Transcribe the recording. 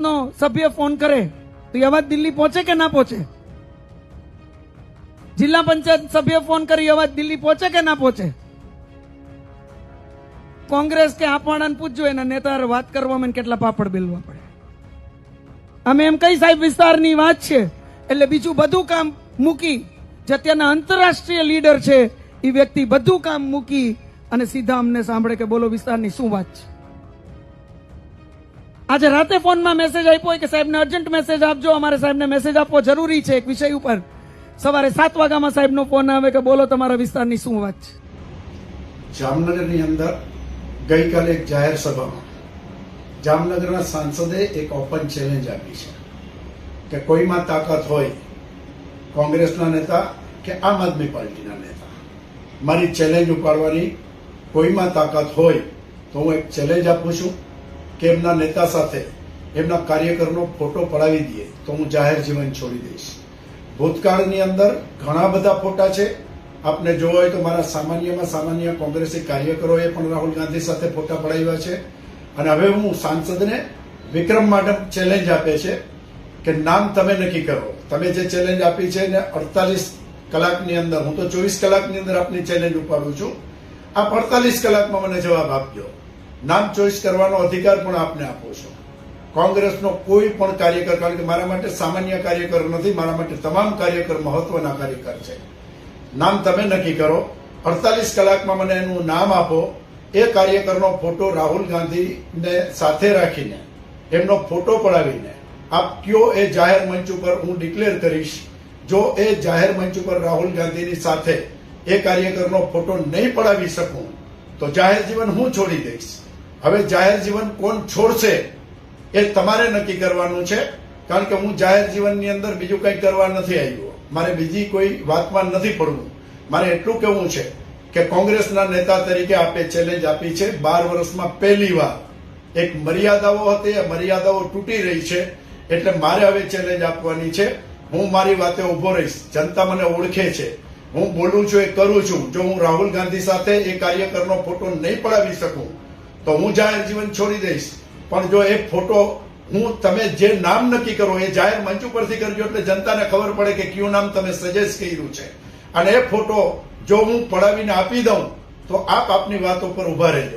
નો સભ્ય ફોન કરે તો એ અવાજ દિલ્હી પહોંચે કે ના પહોંચે? જિલ્લા પંચાયત સભ્ય ફોન કરી અવાજ દિલ્હી પહોંચે કે ના પહોંચે? કોંગ્રેસ કે આપવાના પૂછજો એના નેતા વાત કરવામાં કેટલા પાપડ બેલવા પડે. અમે એમ કઈ સાહેબ વિસ્તારની વાત છે એટલે બીજું બધું કામ મૂકી, જે અત્યારના આંતરરાષ્ટ્રીય લીડર છે એ વ્યક્તિ બધું કામ મૂકી અને સીધા અમને સાંભળે કે બોલો વિસ્તારની શું વાત છે. આજે રાતે ફોનમાં મેસેજ આપ્યો હોય કે સાહેબને અર્જન્ટ મેસેજ આપજો, અમારે સાહેબને મેસેજ આપવો જરૂરી છે એક વિષય ઉપર. સવારે 7 વાગ્યામાં સાહેબનો ફોન આવે કે બોલો તમારા વિસ્તારની શું વાત છે. જામનગરની અંદર ગઈકાલે એક જાહેર સભામાં જામનગરના સાંસદે એક ઓપન ચેલેન્જ આપી છે કે કોઈમાં તાકાત હોય, કોંગ્રેસના નેતા કે આમ આદમી પાર્ટીના નેતા, મારી ચેલેન્જ ઉપાડવાની કોઈમાં તાકાત હોય તો હું એક ચેલેન્જ આપું છું કે એમના નેતા સાથે એમના કાર્યકરનો ફોટો પડાવી દે તો હું જાહેર જીવન છોડી દઈશ. ભૂતકાળની અંદર ઘણા બધા ફોટા છે. આપને જોવા હોય તો મારા સામાન્યમાં સામાન્ય કોંગ્રેસી કાર્યકરોએ પણ રાહુલ ગાંધી સાથે ફોટા પડાવ્યા છે. અને હવે હું સાંસદને વિક્રમ માડમ ચેલેન્જ આપે છે કે નામ તમે નક્કી કરો. તમે જે ચેલેન્જ આપી છે ને 48 કલાકની અંદર, હું તો 24 કલાકની અંદર આપની ચેલેન્જ ઉપાડું છું, આપ 48 કલાકમાં મને જવાબ આપજો. નામ ચોઈસ કરવાનો અધિકાર પણ આપને આપો છો. કોંગ્રેસનો કોઈ પણ કાર્યકર, કારણ કે મારા માટે સામાન્ય કાર્યકર નથી, મારા માટે તમામ કાર્યકર મહત્વના કાર્યકર છે. નામ તમે નક્કી કરો, 48 કલાકમાં મને એનું નામ આપો. એ કાર્યકરનો ફોટો રાહુલ ગાંધીને સાથે રાખીને એમનો ફોટો પડાવીને આપ કયો એ જાહેર મંચ ઉપર હું ડિક્લેર કરીશ. જો એ જાહેર મંચ ઉપર રાહુલ ગાંધીની સાથે એ કાર્યકરનો ફોટો નહીં પડાવી શકું તો જાહેર જીવન હું છોડી દઈશ. હવે જાહેર જીવન કોણ છોડશે એ તમારે નક્કી કરવાનું છે, કારણ કે હું જાહેર જીવનની અંદર બીજું કંઈ કરવા નથી આવ્યો. મારે બીજી કોઈ વાતમાં નથી પડવું. મારે એટલું કહેવું છે કે કોંગ્રેસના નેતા તરીકે આપે ચેલેન્જ આપી છે. 12 વર્ષમાં પહેલી વાર એક મર્યાદાઓ હતી, એ મર્યાદાઓ તૂટી રહી છે. એટલે મારે હવે ચેલેન્જ આપવાની છે. હું મારી વાતે ઉભો રહીશ. જનતા મને ઓળખે છે. હું બોલું છું એ કરું છું. જો હું રાહુલ ગાંધી સાથે એ કાર્યકરનો ફોટો નહીં પડાવી શકું તો હું જાહેર જીવન છોડી દઈશ. પણ જો એ ફોટો તમે જે નામ નક્કી કરો એ જાહેર મંચ ઉપરથી કરજો, એટલે જનતાને ખબર પડે કે કયું નામ તમે સજેસ્ટ કર્યું છે. અને એ ફોટો જો હું પડાવીને આપી દઉં તો આપ આપની વાત ઉપર ઉભા રહેજો.